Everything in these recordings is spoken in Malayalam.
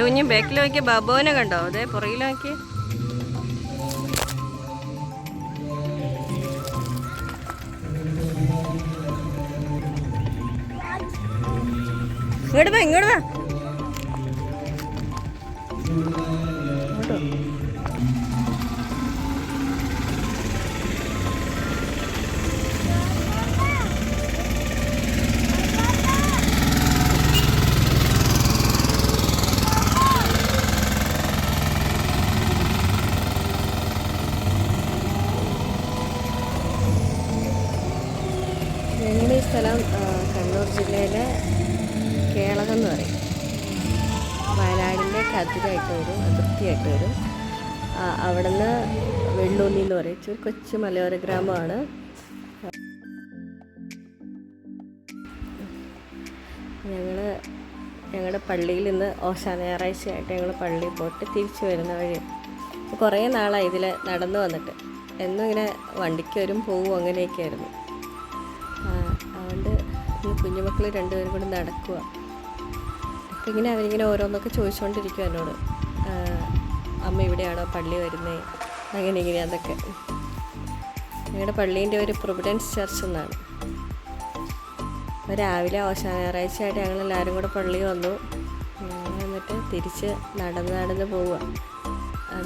കുഞ്ഞ് ബാക്കിൽ നോക്കിയ ബബോനെ കണ്ടോ? അതെ പുറകിൽ നോക്കി. ഇങ്ങോട്ട് വാ, ഇങ്ങോട്ട് വാ. ഞങ്ങളുടെ ഈ സ്ഥലം കണ്ണൂർ ജില്ലയിലെ കേളകം എന്ന് പറയും. വയനാടിൻ്റെ അതിരായിട്ട് വരും, അതിർത്തിയായിട്ട് വരും. അവിടുന്ന് വെള്ളൂന്നി എന്ന് പറയും. ഒരു കൊച്ചു മലയോര ഗ്രാമമാണ്. ഞങ്ങളുടെ പള്ളിയിൽ ഇന്ന് ഓശാന ഞായറാഴ്ചയായിട്ട് ഞങ്ങൾ പള്ളിയിൽ പോയിട്ട് തിരിച്ചു വരുന്ന വഴി. കുറേ നാളായി ഇതിൽ നടന്നു വന്നിട്ട്. എന്നും ഇങ്ങനെ വണ്ടിക്ക് വരും പോവും അങ്ങനെയൊക്കെയായിരുന്നു. അതുകൊണ്ട് ഈ കുഞ്ഞുമക്കൾ രണ്ടുപേരും കൂടി നടക്കുക. അപ്പം ഇങ്ങനെ അവരിങ്ങനെ ഓരോന്നൊക്കെ ചോദിച്ചുകൊണ്ടിരിക്കും എന്നോട്. അമ്മ ഇവിടെയാണോ പള്ളി വരുന്നത്, അങ്ങനെ ഇങ്ങനെ അതൊക്കെ. ഞങ്ങളുടെ പള്ളീൻ്റെ ഒരു പ്രൊവിഡൻസ് ചർച്ച് എന്നാണ്. അപ്പോൾ രാവിലെ ഓശാന ഞായറാഴ്ചയായിട്ട് ഞങ്ങളെല്ലാവരും കൂടെ പള്ളി വന്നു. എന്നിട്ട് തിരിച്ച് നടന്ന് പോവുക.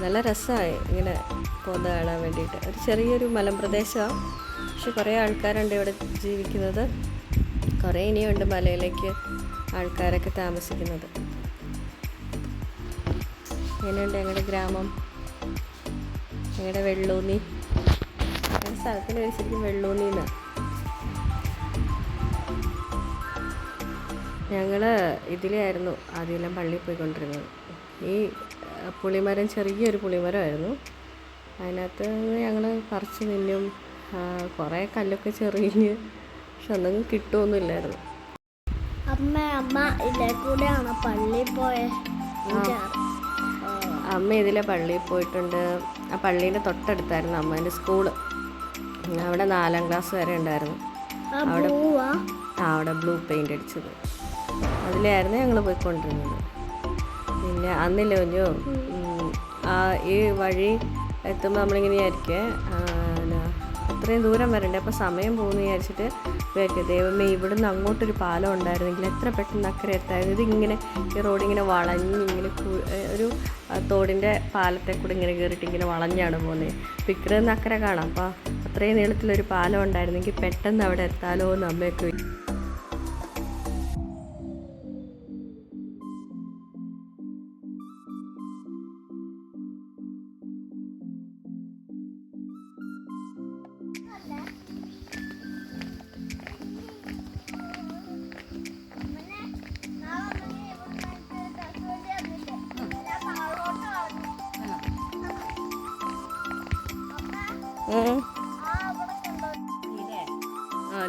നല്ല രസമായി ഇങ്ങനെ പോകുന്നത് കാണാൻ വേണ്ടിയിട്ട്. ഒരു ചെറിയൊരു മലമ്പ്രദേശമാണ്, പക്ഷെ കുറേ ആൾക്കാരുണ്ട് ഇവിടെ ജീവിക്കുന്നത്. കുറേ ഇനിയുണ്ട് മലയിലേക്ക് ആൾക്കാരൊക്കെ താമസിക്കുന്നത്. ഇങ്ങനെയുണ്ട് ഞങ്ങളുടെ ഗ്രാമം. ഞങ്ങളുടെ വെള്ളൂന്നി, ഞങ്ങളുടെ സ്ഥലത്തിന് ശരിക്കും വെള്ളൂന്നി എന്നാണ്. ഞങ്ങൾ ഇതിലായിരുന്നു ആദ്യമെല്ലാം പള്ളിയിൽ പോയിക്കൊണ്ടിരുന്നത്. ഈ പുളിമരം, ചെറിയൊരു പുളിമരമായിരുന്നു. അതിനകത്ത് ഞങ്ങൾ പറിച്ച് തിന്നും. കുറേ കല്ലൊക്കെ ചെറിഞ്ഞ്, പക്ഷെ ഒന്നും കിട്ടുമൊന്നുമില്ലായിരുന്നു. അമ്മ ഇതിലെ കൂടെയാണ് പള്ളിയിൽ പോയത്. അമ്മ ഇതിലെ പള്ളിയിൽ പോയിട്ടുണ്ട്. ആ പള്ളീൻ്റെ തൊട്ടടുത്തായിരുന്നു അമ്മേൻ്റെ സ്കൂള്. അവിടെ 4ാം ക്ലാസ് വരെ ഉണ്ടായിരുന്നു. അവിടെ ബ്ലൂ പെയിൻ്റ് അടിച്ചത്, അതിലായിരുന്നു ഞങ്ങൾ പോയിക്കൊണ്ടിരുന്നത്. പിന്നെ അന്നില്ല കുഞ്ഞു, ഈ വഴി എത്തുമ്പോൾ നമ്മളിങ്ങനെ വിചാരിക്കേ അത്രയും ദൂരം വരണ്ടേ, അപ്പോൾ സമയം പോകുന്നു വിചാരിച്ചിട്ട് വിചാരിക്കും ദൈവമേ ഇവിടുന്ന് അങ്ങോട്ടൊരു പാലം ഉണ്ടായിരുന്നെങ്കിൽ എത്ര പെട്ടെന്ന് അക്കരെ എത്തായിരുന്നു. ഇതിങ്ങനെ ഈ റോഡിങ്ങനെ വളഞ്ഞ് ഇങ്ങനെ ഒരു തോടിൻ്റെ പാലത്തെ കൂടെ ഇങ്ങനെ കയറിയിട്ട് ഇങ്ങനെ വളഞ്ഞാണ് പോകുന്നത്. അപ്പോൾ ഇക്കരെ നിന്ന് അക്കരെ കാണാം. അപ്പോൾ അത്രയും നീളത്തിലൊരു പാലം ഉണ്ടായിരുന്നെങ്കിൽ പെട്ടെന്ന് അവിടെ എത്താലോ എന്ന് അമ്മയൊക്കെ.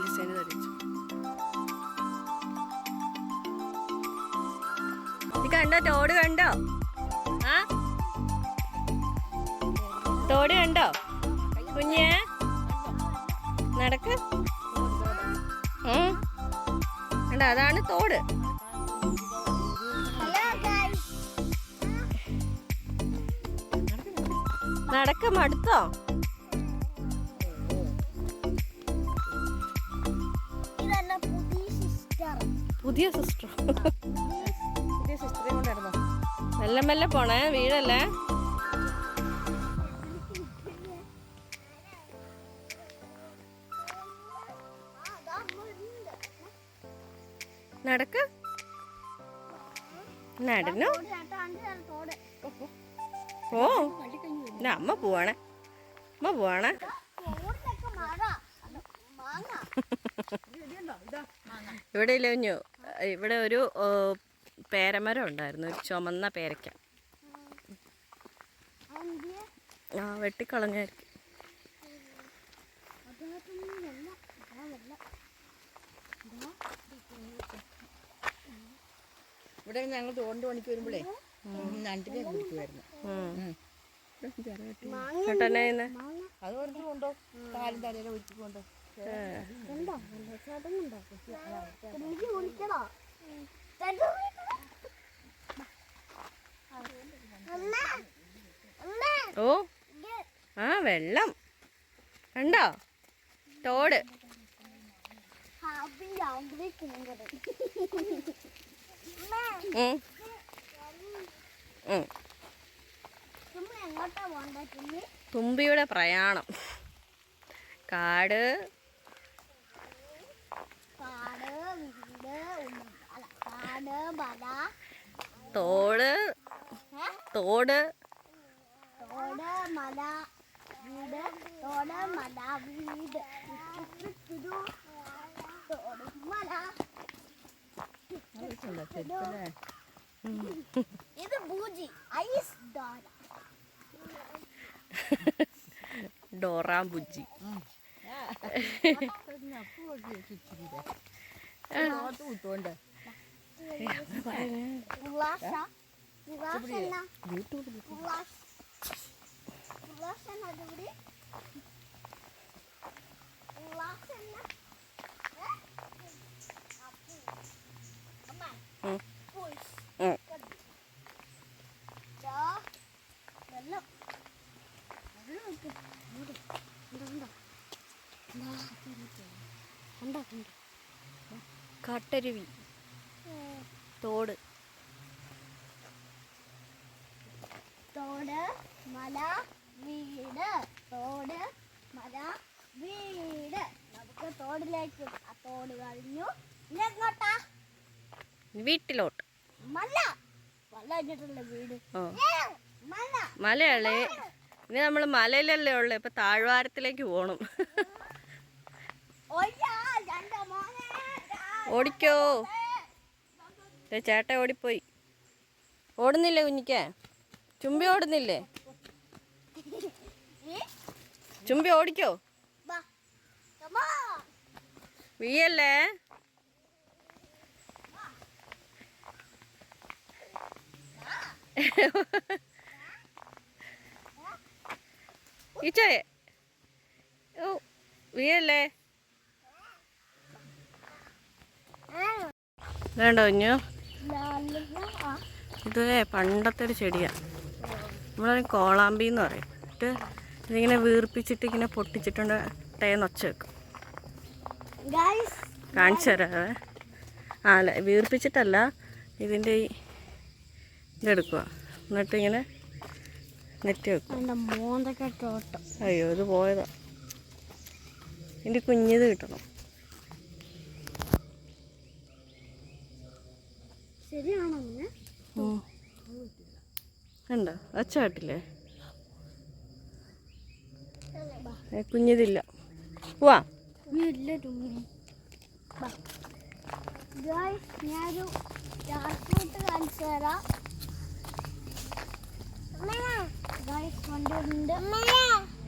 ഡിസൈൻ ധരിച്ചു. ഇത് കണ്ടോ? തോട് കണ്ടോ? തോട് കണ്ടോ കുഞ്ഞേ? നടക്ക്. കണ്ടോ? അതാണ് തോട്. നടക്ക്. മടുത്തോ? പുതിയ സിസ്റ്റർ മെല്ലെ മെല്ലെ പോണേ, വീടല്ലേ. നടക്ക്. നടന്നു. ഓ അമ്മ പോവാണേ, അമ്മ പോവാണേ. ഇവിടെ ഇല്ല കുഞ്ഞു, ഇവിടെ ഒരു പേരമരം ഉണ്ടായിരുന്നു, ഒരു ചുമന്ന പേരയ്ക്ക. വെട്ടിക്കളഞ്ഞായിരിക്കും. ഇവിടെ ഞങ്ങൾ തോണ്ട് പണിക്ക് വരുമ്പോഴേ 2 പേര് കുടിക്കുമായിരുന്നു. മാങ്ങ ചേട്ടനെ ഇന്ന് മാങ്ങ അത് വെറുതെ കൊണ്ടോ കാലും തലയിലും ഒഴിച്ചുകൊണ്ട് ഉണ്ടോ വെള്ളച്ചാട്ടമുണ്ടോ എനിക്ക് കുളിക്കണോ ഓ ആ വെള്ളം കണ്ടോ തോട് ഉം. ഉം. എങ്ങോട്ടാ പോണ്ടേ തുമ്പി തുമ്പിയുടെ പ്രയാണം കാട് കാട് വീട് അല്ല കാട് മല തോട് തോട് തോട് മല വീട് തോട് മല വീട് തോട് മല ഇത് ബൂജി ഐസ് ഡോറ ഡോറാം ബുജ്ജി വിട്ടുകൊണ്ട് ഉല്ലാസ ഉല്ലാസ എന്നാ ഉല്ലാസ ഉല്ലാസ എന്നാ ഇവിടെ ഉല്ലാസ എന്നാ ഉം. പുഷ് ഉം. വെള്ളം കാട്ടരുവി തോട് തോട് മല വീട് തോട് മല വീട് നമുക്ക് തോടിലേക്ക് ആ തോട് കഴിഞ്ഞു ഇനി എങ്ങോട്ടാ വീട്ടിലോട്ട് മല മല കഴിഞ്ഞിട്ടുള്ള വീട് ഓ മല മലയല്ലേ ഇനി നമ്മൾ മലയിലല്ലേ ഉള്ളു ഇപ്പൊ താഴ്വാരത്തിലേക്ക് പോണം ഒയ്യാ, എൻ്റെ മോനെ, ഓടിക്കോ ദേ ചേട്ട ഓടിപ്പോയി ഓടുന്നില്ലേ കുഞ്ഞിക്ക് ചുംബി ഓടുന്നില്ലേ ചുംബി ഓടിക്കോ വാ, come on. വീയല്ലേ ഈച്ചോയെ ഓ വീയല്ലേ വേണ്ടോ കുഞ്ഞു ഇത് പണ്ടത്തെ ഒരു ചെടിയാണ് നമ്മളതിന് കോളാമ്പി എന്ന് പറയും എന്നിട്ട് ഇതിങ്ങനെ വീർപ്പിച്ചിട്ട് ഇങ്ങനെ പൊട്ടിച്ചിട്ടുണ്ട് ടേന്ന് ഒച്ച വെക്കും Guys, കാണിച്ചു തരാവേ ആ അല്ല വീർപ്പിച്ചിട്ടല്ല ഇതിൻ്റെ ഈ ഇതെടുക്കുക എന്നിട്ട് ഇങ്ങനെ നെറ്റി വെക്കും എൻ്റെ മോന്തൊക്കെ തോട്ടം അയ്യോ ഇത് പോയതാ ഇതിൻ്റെ കുഞ്ഞിത് കിട്ടണം ശരിയാണോ മോനെ? ഉണ്ടോ ഒച്ച കേട്ടില്ലേ കുഞ്ഞിതില്ല പോവാ ഇല്ല തുമ്മി ഗായ്സ് ഞാനൊരു ഫ്രൂട്ട് കാണിച്ചു തരാം ഗായ്സ് കൊണ്ടുവരുന്നുണ്ട്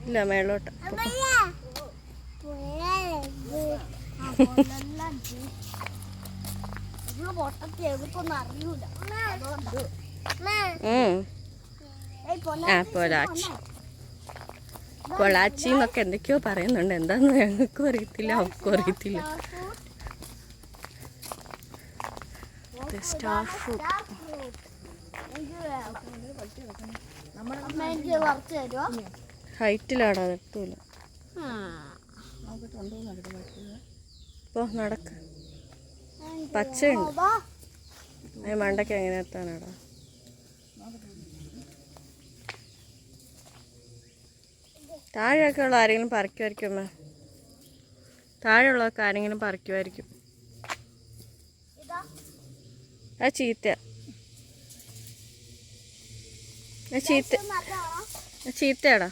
ഇല്ല മേളോട്ട് പൊട്ടത്തി എഴുതൊന്നും അറിയൂല അതുകൊണ്ട് ആ പൊലാച്ചി പൊളാച്ചി എന്നൊക്കെ എന്തൊക്കെയോ പറയുന്നുണ്ട് എന്താന്ന് ഞങ്ങൾക്കും അറിയത്തില്ല അവർക്കും അറിയത്തില്ല സ്റ്റാർ ഫ്രൂട്ട് എനിക്ക് കുറച്ച് തരുമോ ഹൈറ്റിലാടാ എത്തൂല ഇപ്പോ നടക്ക് പച്ചയുണ്ട് മണ്ടയ്ക്ക് എങ്ങനെ എത്താനാടാ താഴെയൊക്കെ ഉള്ള ആരെങ്കിലും പറിക്കുമായിരിക്കും അമ്മ താഴെയുള്ളതൊക്കെ ആരെങ്കിലും പറിക്കുമായിരിക്കും അത് ചീത്ത ചീത്തയാടാ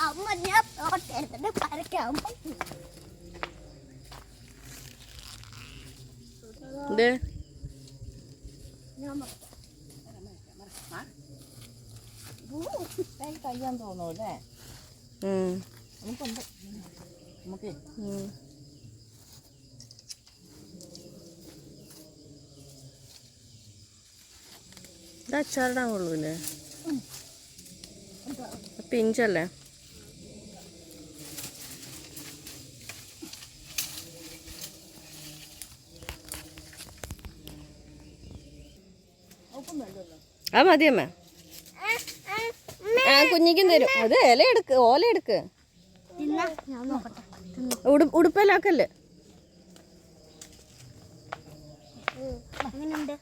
അമ്മ ഞാൻ തോട്ടെടുത്തിട്ട് പറിക്കാം ഇത് ഞാൻ കഴിയാൻ തോന്നൂല്ലേ നമുക്കുണ്ട് നമുക്ക് ഇത് അച്ചാറിടാൻ കൊള്ളൂല്ലേ? പിഞ്ചല്ലേ? ആ മതിയമ്മ. ആ കുഞ്ഞിക്കും തരും. അത് ഇല എടുക്ക്, ഓല എടുക്ക്. ഞാൻ നോക്കട്ടെ. ഉടുപ്പലാക്കല്ലേ? എങ്ങനെയുണ്ട്?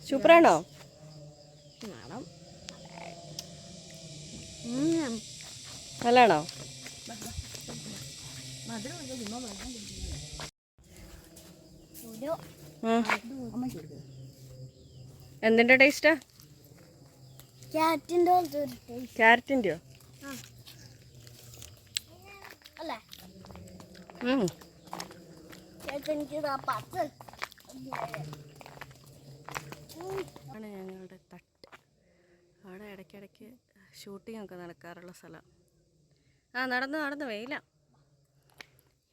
സൂപ്പറാണോ? നല്ലാണോ? എന്തിന്റെ ടേസ്റ്റാ? ക്യാറ്റിൻ്റെ ക്യാരറ്റിൻ്റെയോ? അല്ലേ? എനിക്ക് പത്ത് ആണ് ഞങ്ങളുടെ തട്ട്. അവിടെ ഇടയ്ക്കിടയ്ക്ക് ഷൂട്ടിംഗ് ഒക്കെ നടക്കാറുള്ള സ്ഥലം. ആ നടന്ന് വെയില.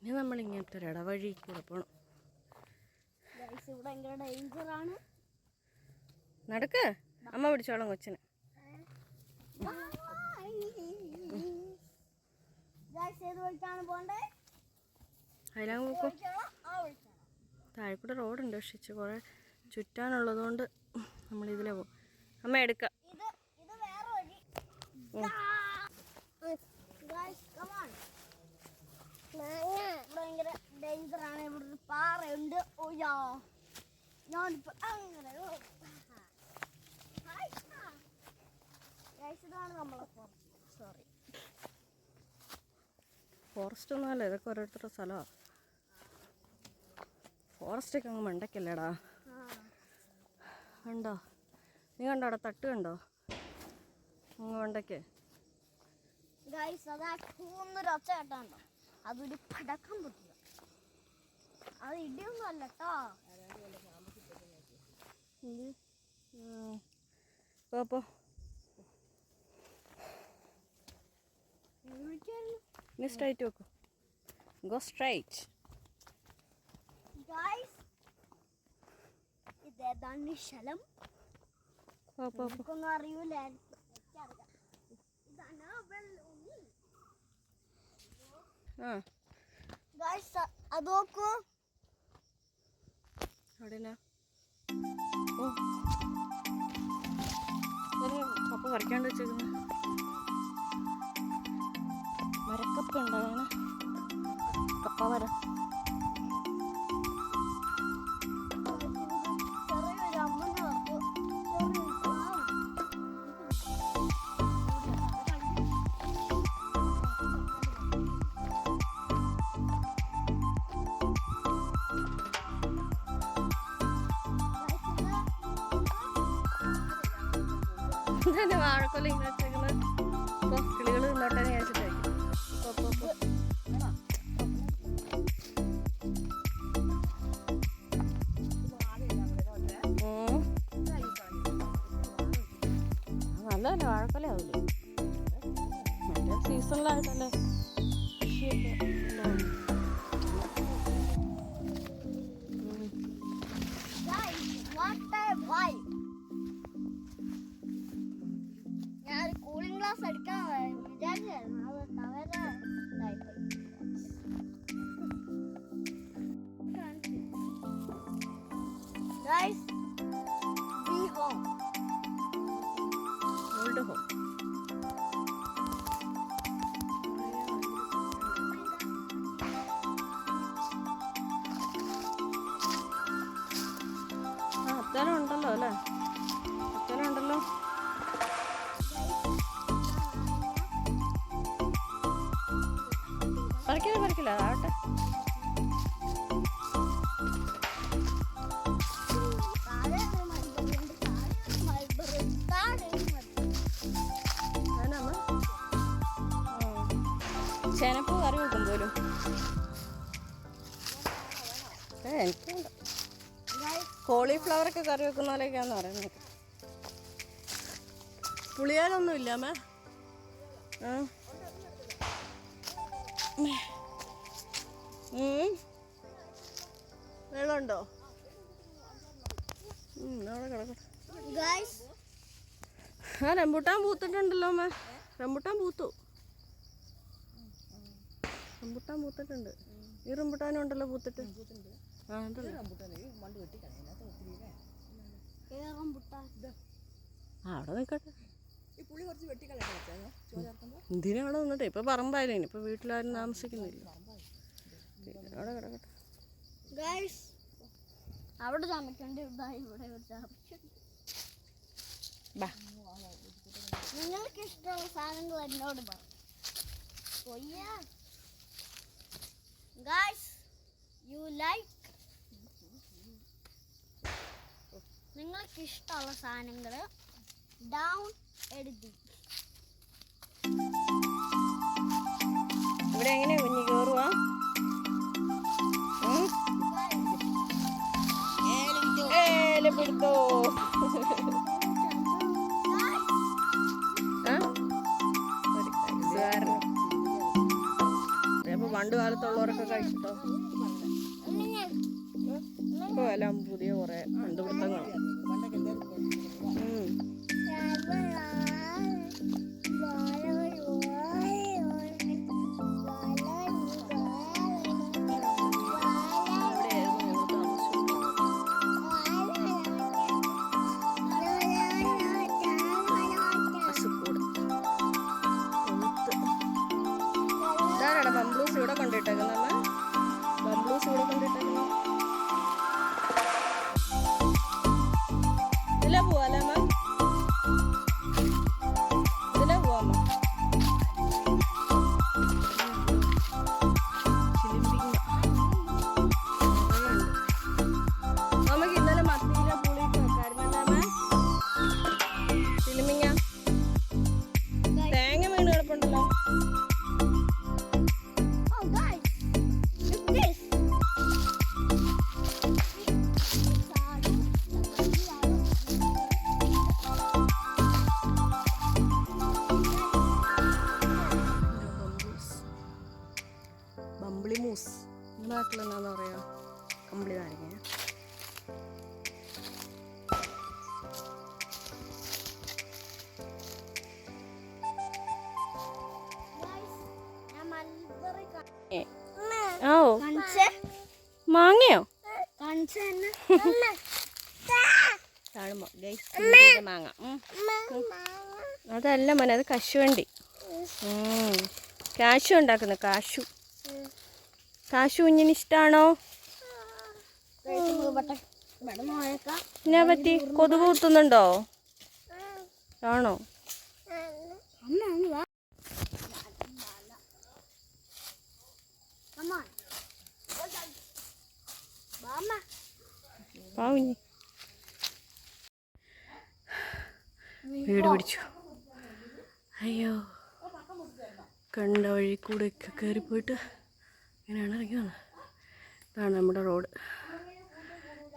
ഇനി നമ്മൾ ഇങ്ങനത്തെ ഒരു ഇടവഴി കൂടെ പോകണം. ഇവിടെ ഭയങ്കര ഡേഞ്ചറാണ്. നടക്ക്, അമ്മ പിടിച്ചോളാം കൊച്ചിന്. അതിലാ നോക്കും. താഴെക്കൂടെ റോഡുണ്ട്, പക്ഷെ കുറേ ചുറ്റാനുള്ളത് കൊണ്ട് നമ്മളിതിലെ പോകും. അമ്മ എടുക്കാം. ഭയങ്കര ഡേഞ്ചറാണ്. ഇവിടെ ഒരു പാറയുണ്ട്. ഓയാ ഞാനിപ്പോ അങ്ങനെ ഇതാണ് നമ്മളെ സോറി ഫോറസ്റ്റ് ഒന്നുമല്ല, ഇതൊക്കെ ഓരോരുത്തരുടെ സ്ഥലമാണ്. ഫോറസ്റ്റൊക്കെ അങ്ങ് മണ്ടയ്ക്കല്ലേടാ. കണ്ടോ? നീ കണ്ടോ അവിടെ തട്ട് കണ്ടോ? അങ്ങ് മണ്ടയ്ക്ക്. അതാ കൂന്നൊരു ഒച്ച കേട്ടോ. അതൊരു പടക്കം പൊട്ടില്ല. അത് ഇടിയൊന്നും അല്ല കേട്ടോ. പോ നീ സ്ട്രൈറ്റ് വെക്കൂ. Go straight. ഇതേതാണ് സ്ഥലം. ഒന്നും അറിയൂല. അത് നോക്കൂ. കപ്പ പറിക്കാണ്ട് വെച്ചേക്കുന്ന മരക്കപ്പ ഉണ്ടാകാണ്. കപ്പ മരം. വാഴക്കൊല ഇങ്ങനെ വെച്ചേക്കുന്നത് കിളികൾ തിന്നോട്ടെ വിചാരിച്ചിട്ടായിരിക്കും. നല്ലതല്ലേ വാഴക്കൊല ആവില്ലേ? മറ്റേ സീസണിലായിട്ടല്ലേ കൃഷിയൊക്കെ ഉണ്ടാവും. ഞാൻ കൂളിംഗ് ഗ്ലാസ് എടുക്കാൻ വിചാരിച്ചായിരുന്നു. അത് Guys, be home. Old home. അത്തരം ഉണ്ടല്ലോ അല്ലേ? അത്തരം ഉണ്ടല്ലോ. പറിക്കില്ല അതാവട്ടെ. ചെനപ്പ് കറി വെക്കും പോലും. എനിക്കുണ്ട്. കോളിഫ്ലവറൊക്കെ കറി വെക്കുന്ന പോലെയൊക്കെയാന്ന് പറയുന്നത്. പുളിയാനൊന്നും ഇല്ല അമ്മ. വെള്ളമുണ്ടോ? അവിടെ കിടക്കട്ടെ. ഗൈസ് ആ റംബൂട്ടാൻ പൂത്തിട്ടുണ്ടല്ലോ അമ്മ. റംബൂട്ടാൻ പൂത്തു. റംബൂട്ടാൻ പൂത്തിട്ടുണ്ട്. ഈ റംബൂട്ടാനും ഉണ്ടല്ലോ പൂത്തിട്ട്. ആ ഉണ്ടല്ലോ. ആ അവിടെ നിൽക്കട്ടെ. എന്തിനാണ് നിന്നിട്ട് ഇപ്പൊ പറമ്പായാലും ഇപ്പൊ വീട്ടിലാരും താമസിക്കുന്നില്ല. അവിടെ കിടക്കട്ടെ. ഗൈസ് അവിടെ ചമയ്ക്കണ്ട ഇവിടെ ചമയ്ക്കണ്ട. നിങ്ങൾക്ക് ഇഷ്ടമുള്ള സാധനങ്ങൾ എന്നോട് പറ. ഗൈസ് യു ലൈക്ക് നിങ്ങൾക്ക് ഇഷ്ടമുള്ള സാധനങ്ങൾ ഡൗൺ എഴുതി. ഇവിടെ എങ്ങനെയാ കുഞ്ഞി കയറുവാ? പിടിത്തോ. അപ്പൊ പണ്ട് കാലത്തുള്ളവരൊക്കെ കഴിച്ചിട്ടോ? ഇപ്പൊ എല്ലാം പുതിയ കുറെ കണ്ടുപിടുത്തങ്ങളാണ്. ബംബ്ലൂസ് ഇവിടെ കൊണ്ടിട്ടേക്കുന്ന ബംബ്ലൂസ് ഇവിടെ കൊണ്ടിട്ടേക്കുന്ന ഇതിലെ പോവാല്ലേ അമ്മ? ഇതിലെ പോവാമ്മ. നമുക്ക് ഇന്നലെ മത്തിയിലെ പുളിയിട്ട് വെക്കാറുണ്ടല്ലേ അമ്മ? ചിലിമിങ്ങ തേങ്ങ വീണ് കിടപ്പുണ്ടല്ലോ. കമ്പിളി മൂസ് നിങ്ങളുടെ നാട്ടിൽ എന്താണെന്ന് പറയുക? കമ്പിളി നാരങ്ങ. ഓ മാങ്ങയോ? മാങ്ങ അതല്ല മോനെ, അത് കശുവണ്ടി. കാശു ഉണ്ടാക്കുന്ന കാശു. കാശു കുഞ്ഞിന് ഇഷ്ടാണോ? എന്നാ പറ്റി? കൊതുക് കുത്തുന്നുണ്ടോ? ആണോ? പാവുഞ്ഞി വീട് പിടിച്ചു. അയ്യോ, കണ്ട വഴി കൂടെ ഒക്കെ കയറിപ്പോയിട്ട് ഇങ്ങനെയാണ് ഇറങ്ങി വന്നത്. ഇതാണ് നമ്മുടെ റോഡ്.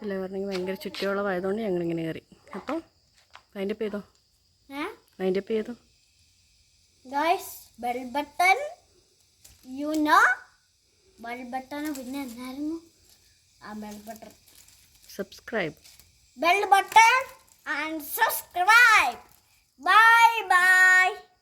അല്ലേ പറഞ്ഞെങ്കിൽ ഭയങ്കര ചുറ്റിയോളമായതുകൊണ്ട് ഞങ്ങളിങ്ങനെ കയറി. അപ്പം അതിൻ്റെ പേതോ അതിൻ്റെ പേതോ bell button you know bell button. പിന്നെ എന്തായിരുന്നു ആ bell button? Subscribe. Bell button and subscribe. Bye bye.